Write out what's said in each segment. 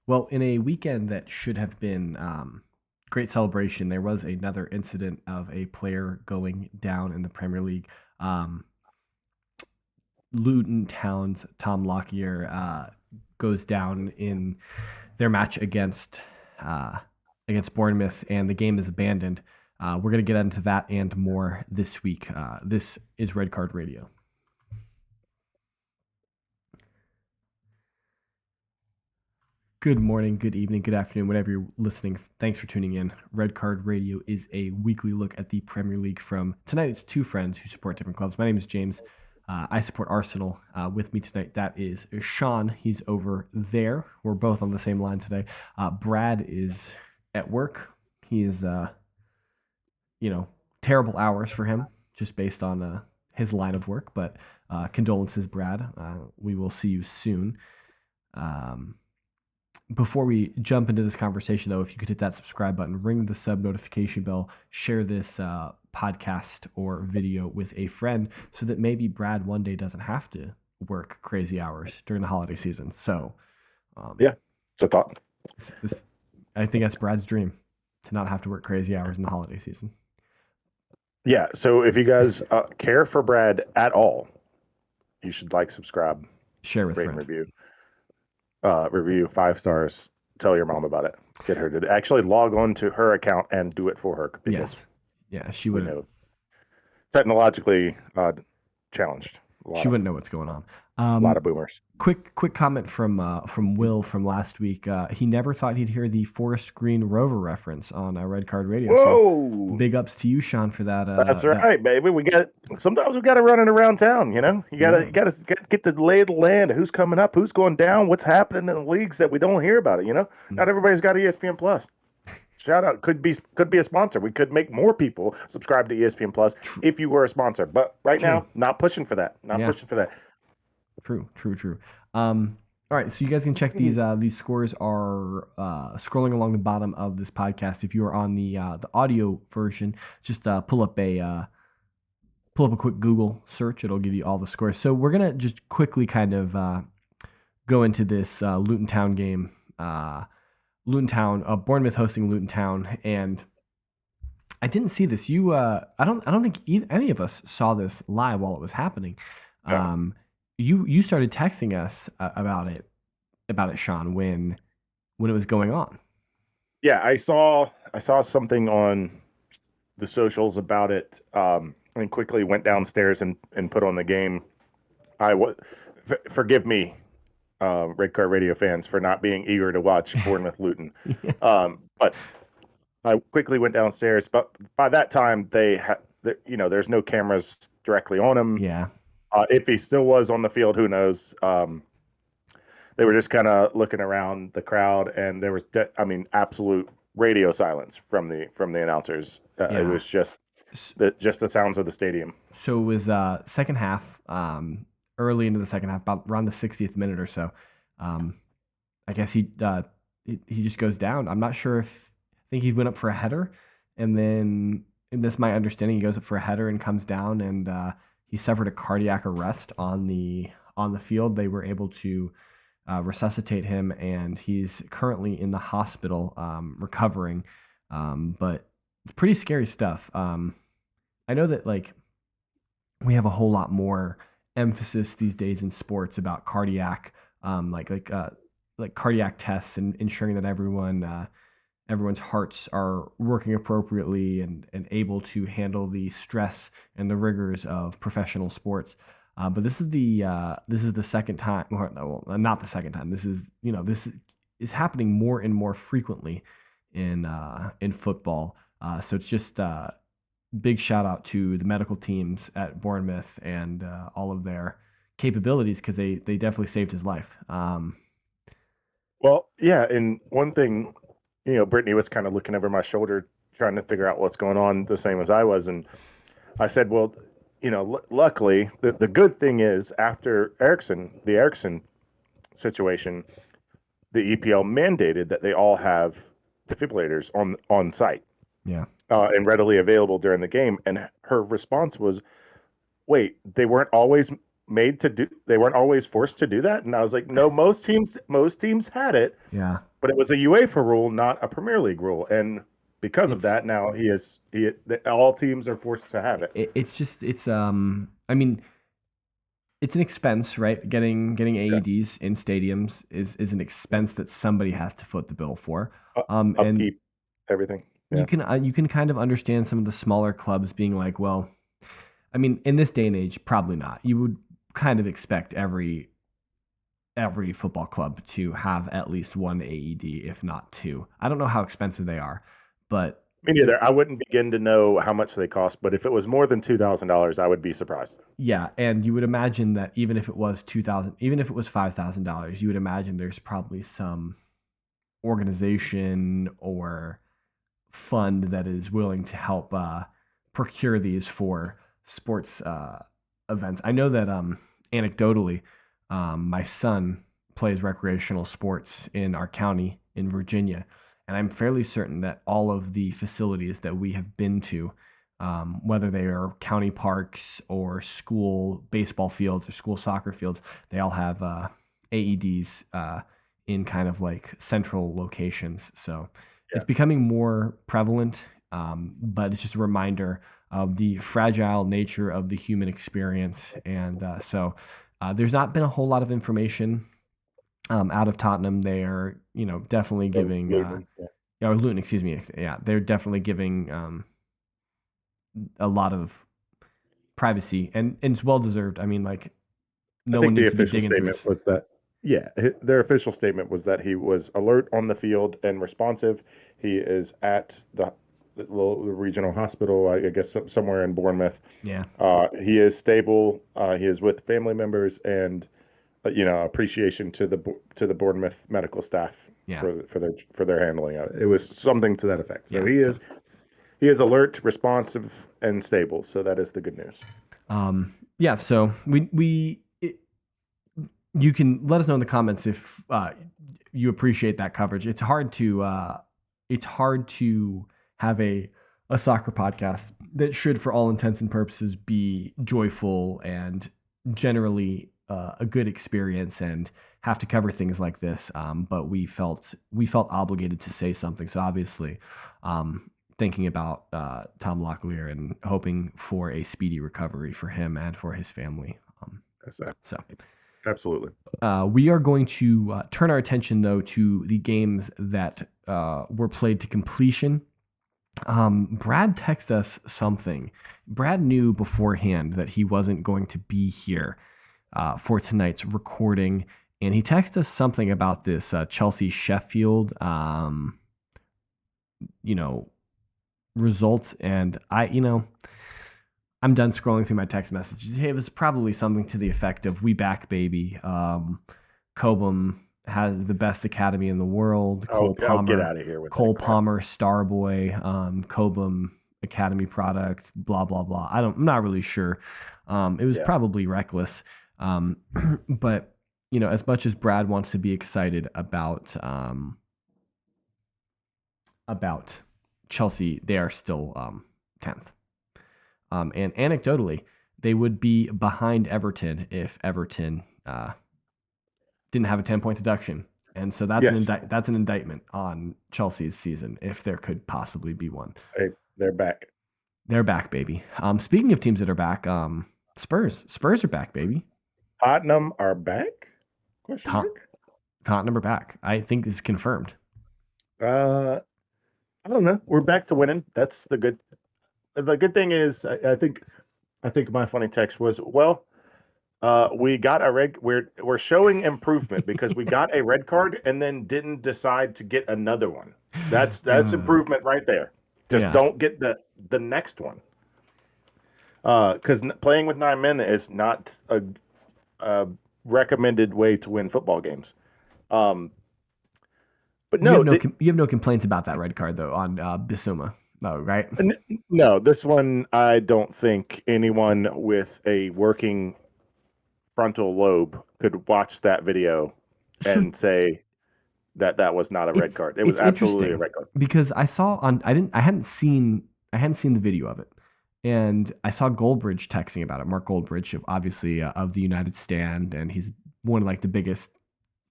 Well, in a weekend that should have been great celebration, there was another incident of a player going down in the Premier League. Um, Luton Town's Tom Lockyer goes down in their match uh, against Bournemouth, and the game is abandoned. We're going to get into that and more this week. This is Red Card Radio. Good morning, good evening, good afternoon, whatever you're listening. Thanks for tuning in. Red Card Radio is a weekly look at the Premier League from tonight. It's two friends who support different clubs. My name is James. I support Arsenal. With me tonight, that is Sean. He's over there. We're both on the same line today. Brad is at work. He is, terrible hours for him, just based on his line of work. But condolences, Brad. We will see you soon. Before we jump into this conversation, though, if you could hit that subscribe button, ring the sub notification bell, share this podcast or video with a friend so that maybe Brad one day doesn't have to work crazy hours during the holiday season. So, yeah, it's a thought. I think that's Brad's dream, to not have to work crazy hours in the holiday season. Yeah, so if you guys care for Brad at all, you should subscribe, share with rate friend. and review 5 stars. Tell your mom about it. Get her to actually log on to her account and do it for her. Yes, yeah, she would know technologically challenged. She wouldn't know what's going on. A lot of boomers. Quick comment from Will from last week. He never thought he'd hear the Forest Green Rover reference on Red Card Radio. Whoa! So big ups to you, Sean, for that. That's right, baby. Sometimes we got to run it around town. You got to get the lay of the land. Who's coming up? Who's going down? What's happening in the leagues that we don't hear about it? Not everybody's got ESPN Plus. Shout out, could be a sponsor. We could make more people subscribe to ESPN Plus if you were a sponsor. But right now, not pushing for that. Pushing for that. True. All right, so you guys can check these. These scores are scrolling along the bottom of this podcast. If you are on the audio version, just pull up a quick Google search. It'll give you all the scores. So we're gonna just quickly kind of go into this Luton Town game. Luton Town, Bournemouth hosting Luton Town, and I didn't see this. I don't think any of us saw this live while it was happening. Yeah. You started texting us about it, Sean, when it was going on. Yeah, I saw something on the socials about it, and quickly went downstairs and put on the game. Forgive me, Red Card Radio fans, for not being eager to watch Bournemouth Luton. But I quickly went downstairs. But by that time, there's no cameras directly on him. Yeah. If he still was on the field, who knows? They were just kind of looking around the crowd, and there was, absolute radio silence from the announcers. It was just the sounds of the stadium. So it was second half, early into the second half, about around the 60th minute or so. I guess he just goes down. I'm not sure I think he went up for a header, and then, and that's my understanding, he goes up for a header and comes down, and he suffered a cardiac arrest on the field. They were able to resuscitate him, and he's currently in the hospital recovering. But it's pretty scary stuff. I know that we have a whole lot more emphasis these days in sports about cardiac, like cardiac tests and ensuring that everyone's hearts are working appropriately and able to handle the stress and the rigors of professional sports. But this is the second time, well, not the second time. This is happening more and more frequently in football. So it's just big shout out to the medical teams at Bournemouth and all of their capabilities, because they definitely saved his life. Well, yeah, and one thing, Brittany was kind of looking over my shoulder trying to figure out what's going on, the same as I was, and I said, well, luckily, the good thing is, after the Ericsson situation, the EPL mandated that they all have defibrillators on site. Yeah. And readily available during the game. And her response was, wait, they weren't always forced to do that? And I was like, no, most teams had it. Yeah. but it was a UEFA rule, not a Premier League rule, and because of It's that, now all teams are forced to have it. it's just it's I mean, it's an expense, right? Getting Yeah, AEDs in stadiums is an expense that somebody has to foot the bill for. And upkeep, everything. Yeah, you can kind of understand some of the smaller clubs being like, well, I mean, in this day and age, probably not. You would kind of expect every football club to have at least one AED, if not two. I don't know how expensive they are, but me neither. I wouldn't begin to know how much they cost, but if it was more than $2,000, I would be surprised. yeah, and you would imagine that even if it was 2,000, even if it was $5,000, you would imagine there's probably some organization or fund that is willing to help procure these for sports events. I know that anecdotally, my son plays recreational sports in our county in Virginia, and I'm fairly certain that all of the facilities that we have been to, whether they are county parks or school baseball fields or school soccer fields, they all have AEDs in kind of like central locations. So it's Yeah, becoming more prevalent, but it's just a reminder of the fragile nature of the human experience. And there's not been a whole lot of information out of Tottenham. They are, definitely or giving, Luton. Yeah. or Luton, excuse me. Yeah, they're definitely giving a lot of privacy, and it's well deserved. I mean, like, I no one think the needs to be official digging through statement his. was that, yeah, their official statement was that he was alert on the field and responsive. He is at the little regional hospital, I guess somewhere in Bournemouth. Yeah, He is stable. He is with family members, and appreciation to the Bournemouth medical staff yeah, for their handling of it. It was something to that effect. So yeah. he is alert, responsive, and stable. So that is the good news. Yeah. So you can let us know in the comments if you appreciate that coverage. It's hard to have a soccer podcast that should, for all intents and purposes, be joyful and generally a good experience, and have to cover things like this. But we felt obligated to say something. So obviously, thinking about Tom Lockyer and hoping for a speedy recovery for him and for his family. So, So. absolutely. We are going to turn our attention, though, to the games that were played to completion. Brad texted us something. Brad knew beforehand that he wasn't going to be here for tonight's recording, and he texted us something about this Chelsea Sheffield, results. And I'm done scrolling through my text messages. Hey, it was probably something to the effect of "We back, baby." Cobham has the best academy in the world. Oh, get out of here with that Cole crap. Palmer, Starboy, Cobham Academy product. Blah blah blah. I'm not really sure. It was Yeah. probably reckless. But as much as Brad wants to be excited about Chelsea, they are still 10th. And anecdotally, they would be behind Everton if Everton didn't have a 10-point deduction. And so Yes. that's an indictment on Chelsea's season, if there could possibly be one. Hey, they're back. They're back, baby. Speaking of teams that are back, Spurs are back, baby. Tottenham are back? Question Tot- mark. Tottenham are back. I think this is confirmed. I don't know. We're back to winning. That's the good. The good thing is, I think my funny text was, well, we got a red. We're showing improvement because we got a red card and then didn't decide to get another one. That's improvement right there. Just Yeah. don't get the next one. Because playing with 9 men is not a recommended way to win football games. But You have no, you have no complaints about that red card though on Bissouma. No, right? no, this one I don't think anyone with a working frontal lobe could watch that video So and say that that was not a red card. It was it's absolutely a interesting red card. because I hadn't seen the video of it, and I saw Goldbridge texting about it. Mark Goldbridge, obviously of the United Stand, and he's one of like the biggest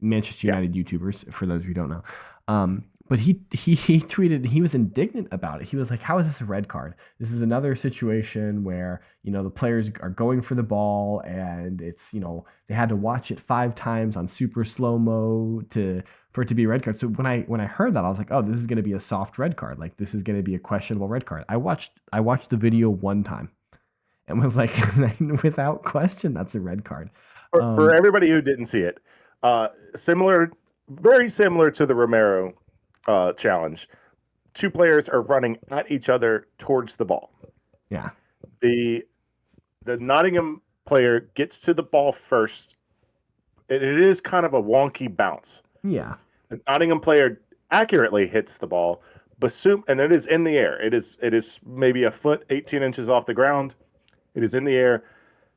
Manchester Yeah. United YouTubers, for those who don't know. But he tweeted, he was indignant about it. He was like, "How is this a red card? This is another situation where the players are going for the ball, and it's they had to watch it 5 times on super slow mo for it to be a red card." So when I heard that, I was like, "Oh, this is going to be a soft red card. Like this is going to be a questionable red card." I watched the video one time and was like, without question, that's a red card. For everybody who didn't see it, similar, very similar to the Romero challenge. Two players are running at each other towards the ball. Yeah. The Nottingham player gets to the ball first. It is kind of a wonky bounce. Yeah. The Nottingham player accurately hits the ball, and it is in the air. It is maybe a foot, 18 inches off the ground. It is in the air.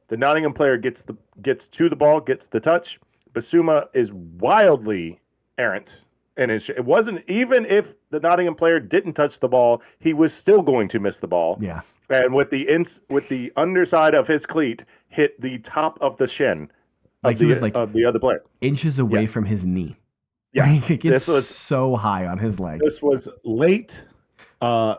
The Nottingham player gets to the ball, gets the touch. Basuma is wildly errant, and it wasn't, even if the Nottingham player didn't touch the ball, he was still going to miss the ball. Yeah. And with the underside of his cleat hit the top of the shin Like he was like of the other player, inches away Yes. from his knee. Yeah, Like it gets this was so high on his leg. this was late.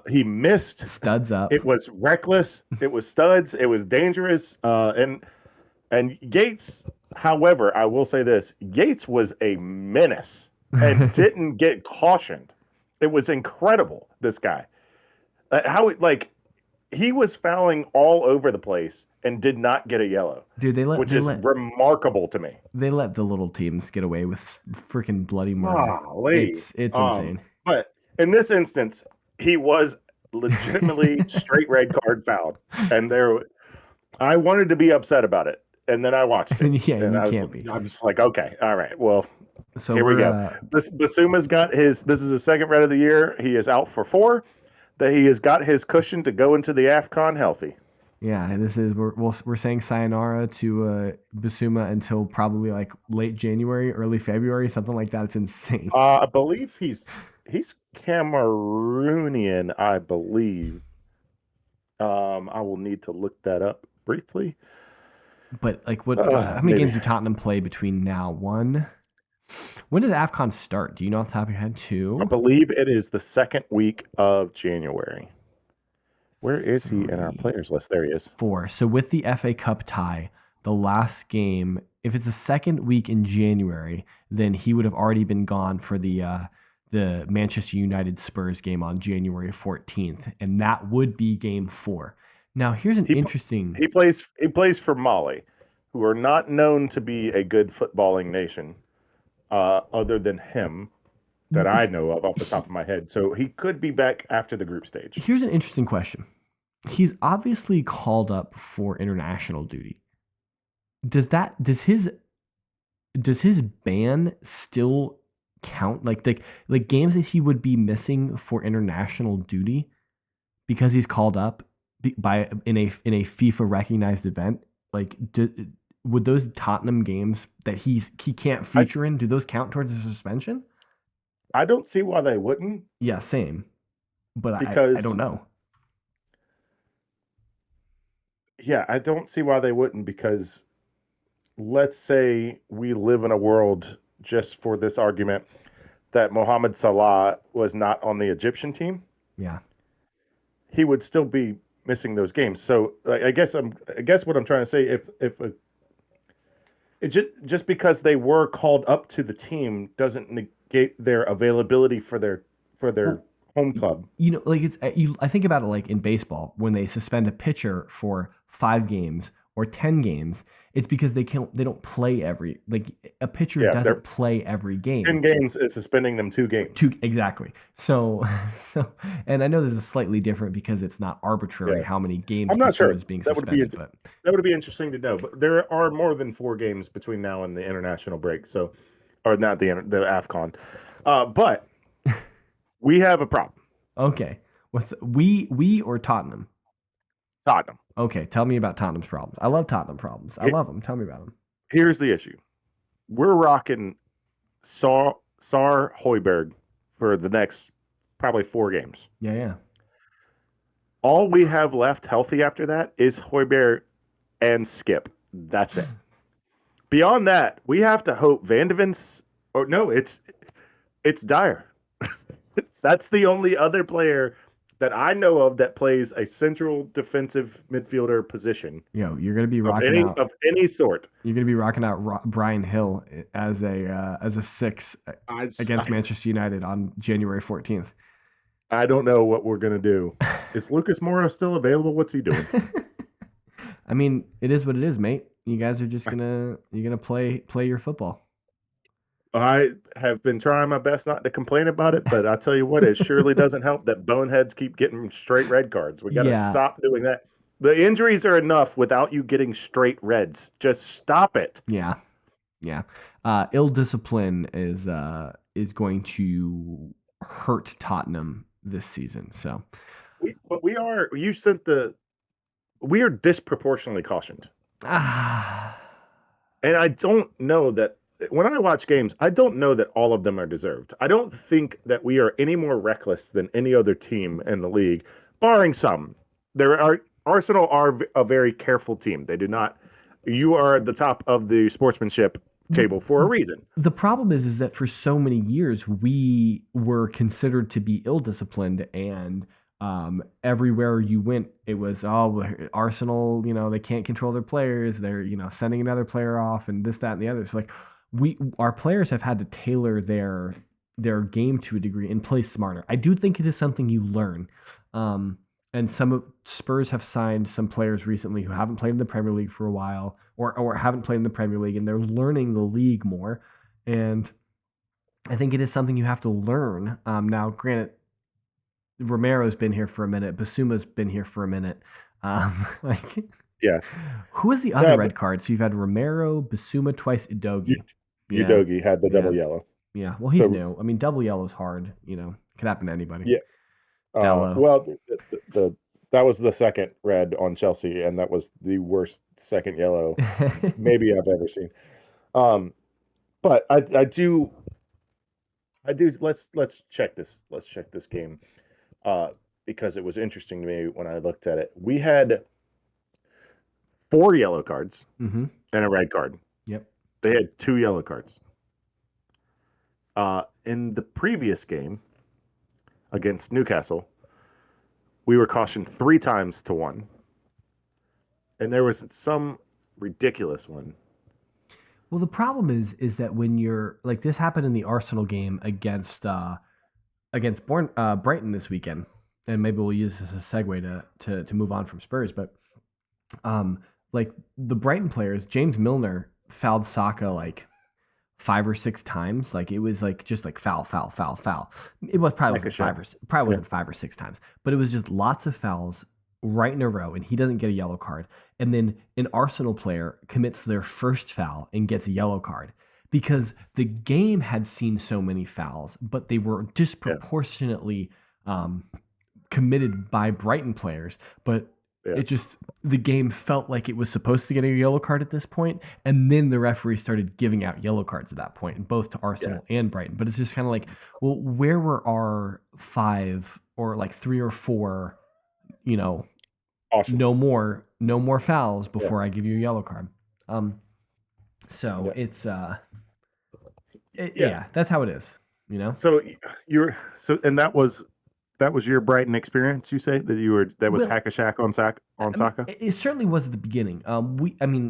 He missed. Studs up. It was reckless. It was studs. It was dangerous. And Gates, however, I will say this: Gates was a menace and didn't get cautioned. It was incredible. This guy, he was fouling all over the place and did not get a yellow. Dude, which is remarkable to me. They let the little teams get away with freaking bloody murder. Golly. It's insane. But in this instance, he was legitimately straight red card fouled, and I wanted to be upset about it, and then I watched it. Yeah, and you I was, can't be. I'm just like, okay, all right, well, So here we go. Basuma's got this is his second red of the year. He is out for 4. That he has got his cushion to go into the AFCON healthy. Yeah, and we're saying sayonara to Basuma until probably like late January, early February, something like that. It's insane. I believe he's Cameroonian, I believe. I will need to look that up briefly. But like, how many games do Tottenham play between now? One. When does AFCON start? Do you know off the top of your head? 2? I believe it is the second week of January. Where is he in our players list? There he is. 4. So with the FA Cup tie, the last game, if it's the second week in January, then he would have already been gone for the Manchester United Spurs game on January 14th, and that would be game 4. Now, here's an interesting. He plays for Mali, who are not known to be a good footballing nation, other than him, that I know of off the top of my head. So he could be back after the group stage. Here's an interesting question. He's obviously called up for international duty. Does his ban still count? Like games that he would be missing for international duty because he's called up in a FIFA recognized event? Like, would those Tottenham games that he can't feature in, do those count towards a suspension? I don't see why they wouldn't. Yeah, same. But because I don't know. Yeah, I don't see why they wouldn't, because let's say we live in a world, just for this argument, that Mohamed Salah was not on the Egyptian team. Yeah. He would still be missing those games. So I guess what I'm trying to say, just because they were called up to the team doesn't negate their availability for their home club. Like I think about it like in baseball, when they suspend a pitcher for 5 games or 10 games, it's because they don't play a pitcher doesn't play every game. 10 games is suspending them 2 games. Exactly. So, and I know this is slightly different because it's not arbitrary how many games I'm not sure is being suspended. But that would be interesting to know. But there are more than 4 games between now and the international break. So, or not the AFCON. But we have a problem. Okay. We or Tottenham? Tottenham. Okay, tell me about Tottenham's problems. I love Tottenham problems. I love them. Tell me about them. Here's the issue. We're rocking Sar Højbjerg for the next probably 4 games. Yeah. All we have left healthy after that is Højbjerg and Skip. That's it. Beyond that, we have to hope Van de Ven's Oh no, it's Dyer. That's the only other player that I know of that plays a central defensive midfielder position You're gonna be rocking out. of any sort. You're gonna be rocking out Brian Hill as a six I, against I, Manchester United on January 14th. I don't know what we're gonna do. Is Lucas Moura still available? What's he doing? I mean, it is what it is, mate. You guys are just you're gonna play your football. I have been trying my best not to complain about it, but I tell you what, it surely doesn't help that boneheads keep getting straight red cards. We got to Yeah, stop doing that. The injuries are enough without you getting straight reds. Just stop it. yeah, yeah. Ill discipline is going to hurt Tottenham this season. So, But we are. You sent the. We are disproportionately cautioned, ah, and I don't know that when I watch games, I don't know that all of them are deserved. I don't think that we are any more reckless than any other team in the league, barring some. There are Arsenal are a very careful team. They do not. You are at the top of the sportsmanship table for a reason. the problem is that for so many years we were considered to be ill-disciplined, and everywhere you went it was, oh, Arsenal, they can't control their players, they're sending another player off and this, that, and the other. So like our players have had to tailor their game to a degree and play smarter. I do think it is something you learn. And some of Spurs have signed some players recently who haven't played in the Premier League for a while, or haven't played in the Premier League, and they're learning the league more. And I think it is something you have to learn. Now, granted, Romero's been here for a minute, Basuma's been here for a minute. Like, Yeah. who was the other red card? So you've had Romero, Basuma, twice Udogi. Yeah, Udogi had the yeah, double yellow. yeah. Well, he's So new. I mean, double yellow is hard. Could happen to anybody. yeah. Dallo. Well, the that was the second red on Chelsea, and that was the worst second yellow maybe I've ever seen. But I do. Let's check this. Let's check this game because it was interesting to me when I looked at it. We had 4 yellow cards Mm-hmm. and a red card. Yep. They had 2 yellow cards. In the previous game against Newcastle, we were cautioned 3 times to 1, and there was some ridiculous one. Well, the problem is that when you're like, this happened in the Arsenal game against Brighton this weekend, and maybe we'll use this as a segue to move on from Spurs. But like the Brighton players, James Milner fouled Saka like 5 or 6 times. Like it was like just like foul, foul, foul, foul. It was probably wasn't 5 or 6 times, but it was just lots of fouls right in a row, and he doesn't get a yellow card. And then an Arsenal player commits their first foul and gets a yellow card because the game had seen so many fouls, but they were disproportionately committed by Brighton players. But it just, the game felt like it was supposed to get a yellow card at this point, and then the referee started giving out yellow cards at that point, and both to Arsenal and Brighton. But it's just kind of like, well, where were our 5 or like 3 or 4, Cautions. no more fouls before I give you a yellow card. So it's that's how it is, So and that was your Brighton experience. You say that was hack a shack on Saka. It certainly was at the beginning.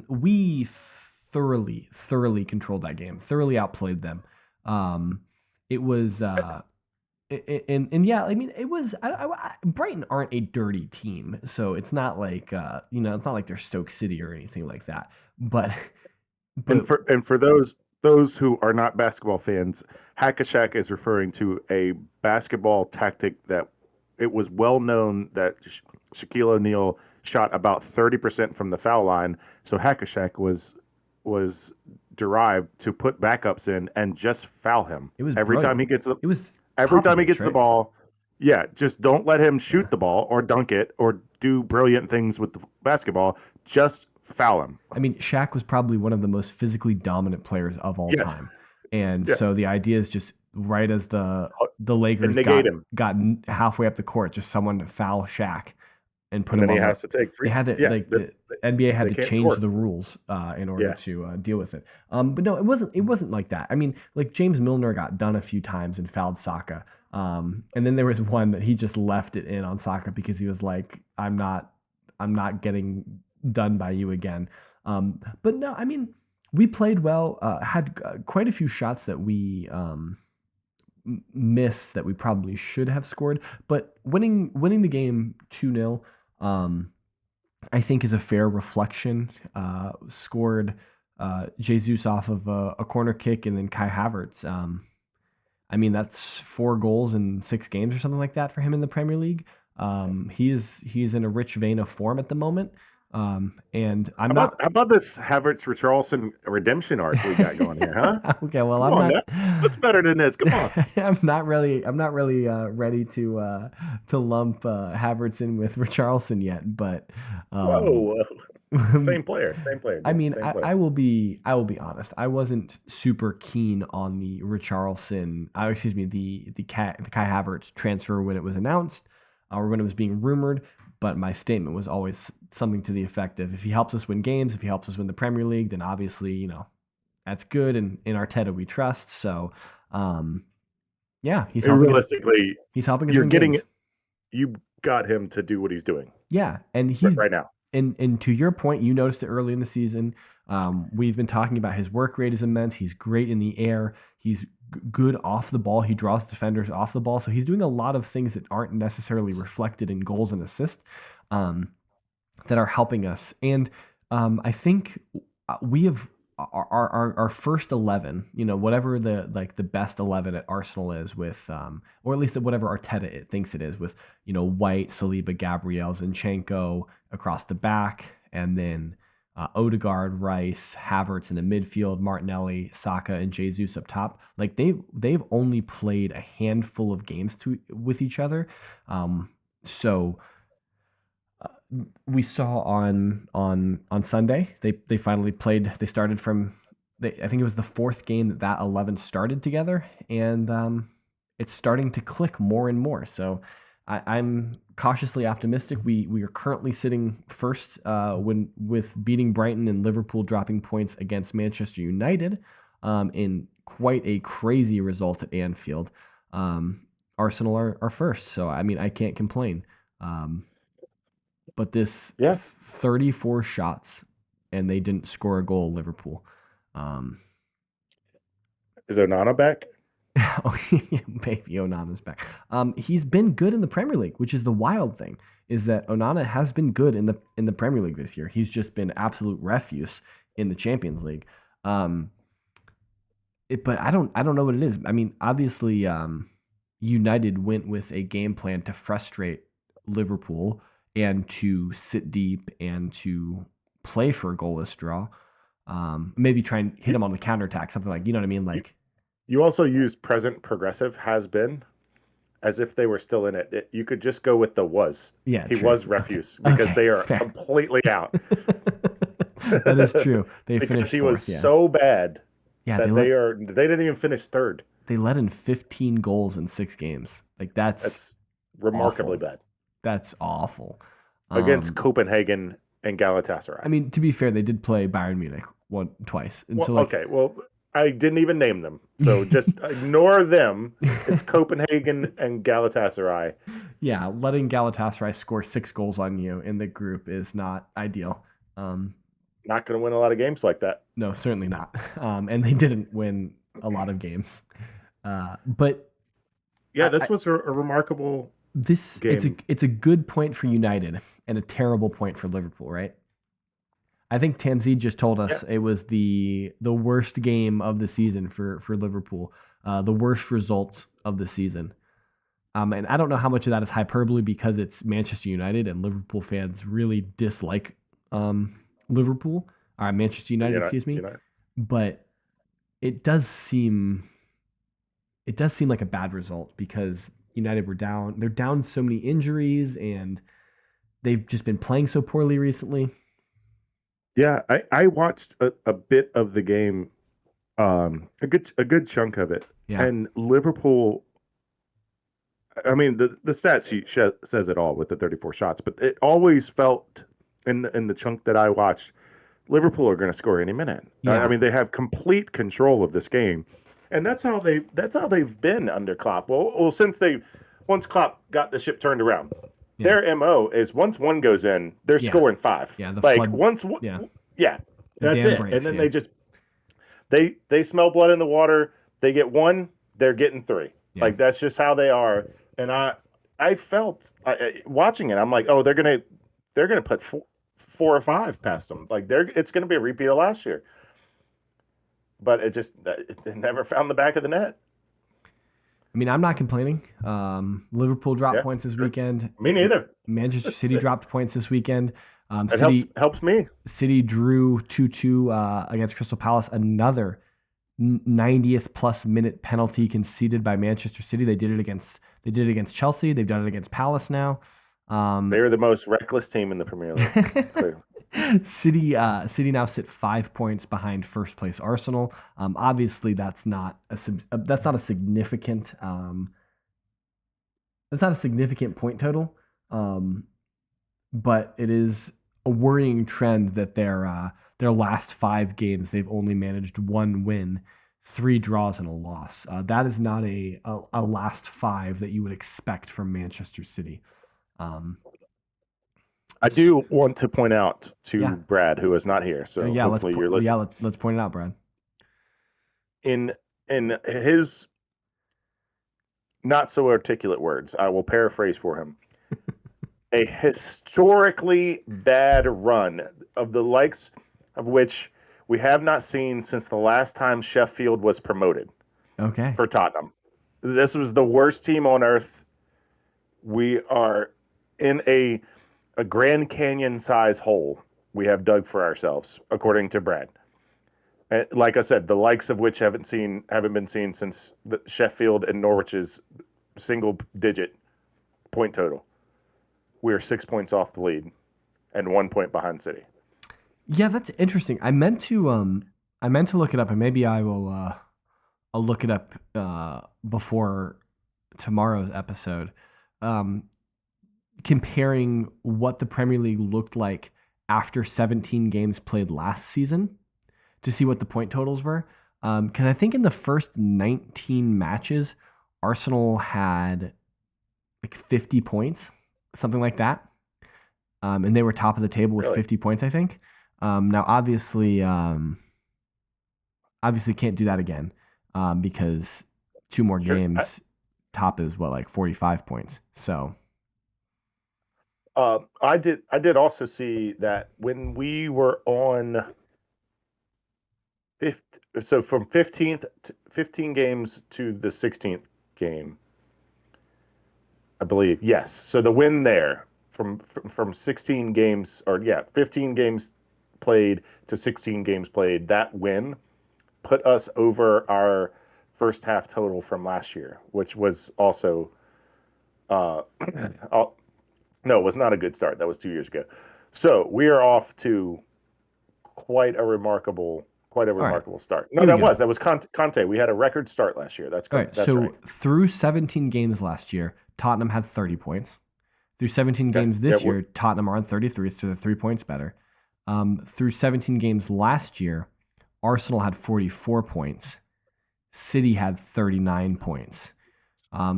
We thoroughly controlled that game, thoroughly outplayed them. It was it was. Brighton aren't a dirty team, so it's not like it's not like they're Stoke City or anything like that. But for those who are not basketball fans, hack a shack is referring to a basketball tactic that it was well known that Shaquille O'Neal shot about 30% from the foul line. So hack a shack was derived to put backups in and just foul him. It was every brilliant. time he gets the. It was Every time he gets the ball, just don't let him shoot the ball or dunk it or do brilliant things with the basketball. Just foul him. I mean, Shaq was probably one of the most physically dominant players of all time. And so the idea is just right as the Lakers got halfway up the court, just someone to foul Shaq. and put And him then he on the. has to take They free. had to Yeah, like the NBA had they to can't change score. the rules in order Yeah. to deal with it. But no, it wasn't like that. I mean, like James Milner got done a few times and fouled Saka. And then there was one that he just left it in on Saka because he was like, I'm not getting done by you again. But no, I mean, we played well. Had quite a few shots that we missed that we probably should have scored. But winning the game 2-0, I think is a fair reflection. Scored Jesus off of a corner kick, and then Kai Havertz. I mean, that's 4 goals in 6 games or something like that for him in the Premier League. He's in a rich vein of form at the moment. And I'm not. How about this Havertz Richarlison redemption arc we got going here, huh? Okay, well, Come I'm on not. now. What's better than this? Come on. I'm not really ready to lump Havertz in with Richarlison yet, but um, Whoa. Same player. Same player, I dude. mean, Same I, player. I will be honest. I wasn't super keen on the Richarlison, excuse me, the Kai Havertz transfer when it was announced, or when it was being rumored. But my statement was always something to the effect of, if he helps us win games, if he helps us win the Premier League, then obviously, that's good. And in Arteta we trust. So, um, yeah, he's Hey, helping us. realistically, He's helping us you're win getting games. you got him to do what he's doing Yeah, and he's right now. and to your point, you noticed it early in the season. We've been talking about his work rate is immense. He's great in the air. He's good off the ball. He draws defenders off the ball. So he's doing a lot of things that aren't necessarily reflected in goals and assists, um, that are helping us. And I think we have our first 11, whatever the best 11 at Arsenal is, with or at least whatever Arteta thinks it is, with White, Saliba, Gabriel, Zinchenko across the back, and then Odegaard, Rice, Havertz in the midfield, Martinelli, Saka, and Jesus up top. Like they've only played a handful of games with each other, so we saw on Sunday they finally played. They started from. I think it was the fourth game that 11 started together, and it's starting to click more and more. So I'm cautiously optimistic. We are currently sitting first, with beating Brighton and Liverpool dropping points against Manchester United, in quite a crazy result at Anfield. Arsenal are first, so I mean I can't complain. Um, but this Yeah. 34 shots and they didn't score a goal, Liverpool. Um, Is Onana back? Baby Onana's back. He's been good in the Premier League, which is the wild thing, is that Onana has been good in the Premier League this year. He's just been absolute refuse in the Champions League. But I don't know what it is. I mean, obviously, United went with a game plan to frustrate Liverpool and to sit deep and to play for a goalless draw. Maybe try and hit him on the counterattack, something like, you know what I mean? Like, You also use present progressive has been as if they were still in it. You could just go with the was. yeah, He true. was refuse because Okay, they are fair. completely out. That is true. They Because finished he was fourth, yeah. so bad Yeah, that they didn't even finish third. they let in 15 goals in 6 games. Like, that's That's remarkably awful. bad That's awful. against Um, Copenhagen and Galatasaray. I mean, to be fair, they did play Bayern Munich twice, and Well, so like, okay, well, I didn't even name them, so just ignore them. It's Copenhagen and Galatasaray. yeah, letting Galatasaray score 6 goals on you in the group is not ideal. Um, Not going to win a lot of games like that. no, certainly not. And they didn't win a lot of games. But Yeah, I, this was a remarkable game. it's a good point for United and a terrible point for Liverpool, right? I think Tamzid just told Yeah, us it was the worst game of the season for Liverpool, the worst result of the season. And I don't know how much of that is hyperbole because it's Manchester United and Liverpool fans really dislike Liverpool, or Manchester United, excuse me. But it does seem like a bad result because United were down. They're down so many injuries and they've just been playing so poorly recently. Yeah, I watched a bit of the game, a good chunk of it, Yeah. and Liverpool I mean, the stat sheet says it all with the 34 shots, but it always felt in the chunk that I watched, Liverpool are going to score any minute. I Yeah, mean, they have complete control of this game, and that's how they've been under Klopp. Well, once Klopp got the ship turned around, yeah, their mo is once one goes in, they're yeah, scoring five. yeah. The Like flood. once, Yeah, yeah, the that's dam it. And breaks. then Yeah, they smell blood in the water. They get one, they're getting three. yeah. Like that's just how they are. And I felt watching it. I'm like, oh, they're gonna put four or five past them. Like it's gonna be a repeat of last year. But it never found the back of the net. I mean, I'm not complaining. Liverpool dropped Yeah, points this sure. weekend. Me neither. Manchester City dropped points this weekend. It helps me. City drew 2-2 against Crystal Palace. Another 90th plus minute penalty conceded by Manchester City. They did it against Chelsea. They've done it against Palace now. They're the most reckless team in the Premier League. Clearly. City now sit 5 points behind first place Arsenal. Obviously, that's not a significant point total, but it is a worrying trend that their last 5 games they've only managed 1 win, 3 draws, and a loss. That is not a last 5 that you would expect from Manchester City. I do want to point out Yeah. to Brad, who is not here, so hopefully you're listening. Let's point it out, Brad. In his not so articulate words, I will paraphrase for him. A historically bad run of the likes of which we have not seen since the last time Sheffield was promoted. Okay. For Tottenham. This was the worst team on earth. We are in a Grand Canyon size hole we have dug for ourselves, according to Brad. And like I said, the likes of which haven't been seen since the Sheffield and Norwich's single digit point total. We are 6 points off the lead and 1 point behind City. Yeah, that's interesting. I meant to look it up, and maybe I'll look it up before tomorrow's episode. Comparing what the Premier League looked like after 17 games played last season to see what the point totals were. Because I think in the first 19 matches, Arsenal had like 50 points, something like that. And they were top of the table with 50 points, I think. Now, obviously can't do that again because 2 more games, top is like 45 points. So I did also see that when we were on from 15 games to the 16th game, I believe. Yes. So the win there from 16 games 15 games played to 16 games played, that win put us over our first half total from last year, which was also no, it was not a good start. That was 2 years ago. So we are off to quite a remarkable start. No, that was Conte. We had a record start last year. That's correct. All right. Through 17 games last year, Tottenham had 30 points. Through 17 games this year, Tottenham are on 33, so they're 3 points better. Through 17 games last year, Arsenal had 44 points. City had 39 points.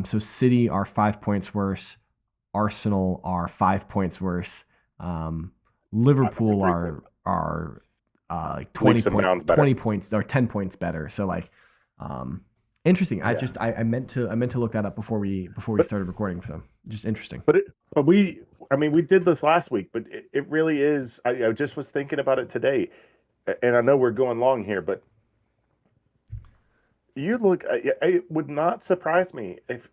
So City are 5 points worse. Arsenal are 5 points worse. Liverpool are like 20 points or 10 points better. So like, interesting. Yeah. I meant to look that up before we started recording. So just interesting. But we did this last week, but it really is. I just was thinking about it today, and I know we're going long here, but it would not surprise me if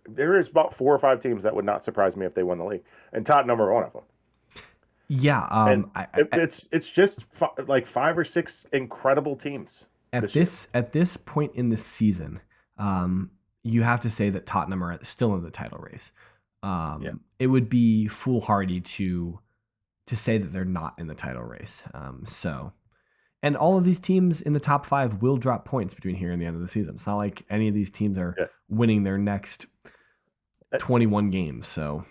there is about 4 or 5 teams that would not surprise me if they won the league, and Tottenham are one of them. Yeah, it's just like 5 or 6 incredible teams at this point in the season. You have to say that Tottenham are still in the title race. It would be foolhardy to say that they're not in the title race. And all of these teams in the top 5 will drop points between here and the end of the season. It's not like any of these teams are winning their next 21 games. So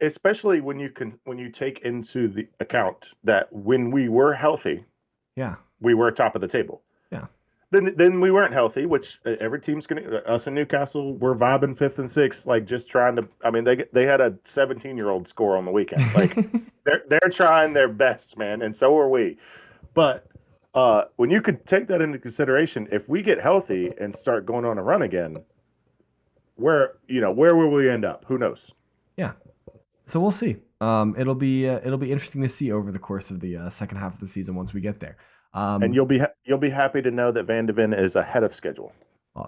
especially when you take into the account that when we were healthy, yeah, we were top of the table. yeah. Then we weren't healthy, which every team's gonna. Us in Newcastle, we're vibing fifth and sixth, like just trying to. I mean, they had a 17-year-old score on the weekend. Like they're trying their best, man, and so are we. But when you could take that into consideration, if we get healthy and start going on a run again, where will we end up? Who knows? Yeah. So we'll see. It'll be interesting to see over the course of the second half of the season once we get there. And you'll be happy to know that Van de Ven is ahead of schedule.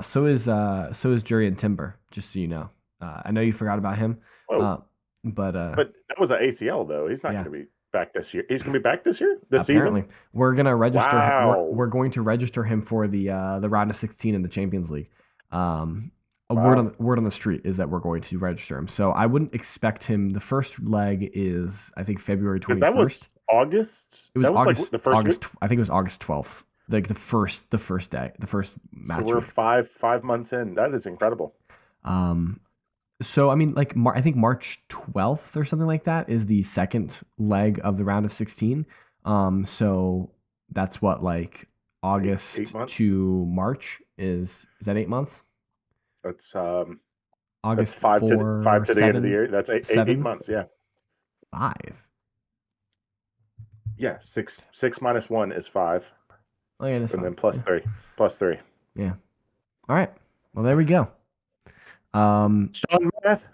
So is Jurriën Timber. Just so you know, I know you forgot about him, Whoa. but But that was an ACL though. He's not yeah. going to be back this year. He's going to be back this year, this Apparently, season. we're gonna register. Wow. We're going to register him for the round of 16 in the Champions League. A Wow. word on the street is that we're going to register him. So I wouldn't expect him. The first leg is I think February Because that was 21st. August. It was That was August. like the first August. week. I think it was August 12th. Like the first day, the first So match we're week. five months in. That is incredible. Um, so I mean, like I think March 12th or something like that is the second leg of the round of 16. So that's what like Eight August months. to March is that 8 months? That's August five 4, to the end of the 7, year. That's eight 7, months. Yeah. 5. Yeah. Six minus one is five, Oh yeah, that's and fine. then plus three. Plus three. Yeah. All right. Well, there we go. Um, Sean math.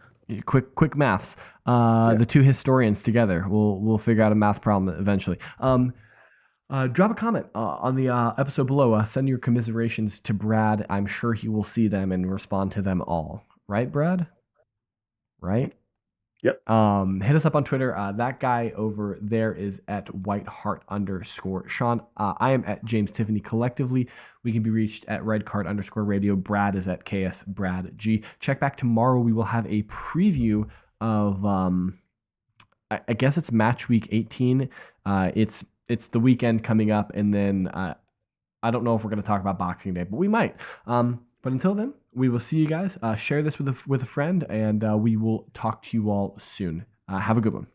quick maths. Yeah. The two historians together. We'll figure out a math problem eventually. Drop a comment on the episode below. Send your commiserations to Brad. I'm sure he will see them and respond to them all. Right, Brad? Right? Yep. Hit us up on Twitter. That guy over there is at whiteheart_ Sean. I am at James Tiffany. Collectively, we can be reached at redcard_radio. Brad is at KS Brad G. Check back tomorrow. We will have a preview of I guess it's match week 18. It's the weekend coming up, and then I don't know if we're going to talk about Boxing Day, but we might. But until then, we will see you guys. Share this with a friend, and we will talk to you all soon. Have a good one.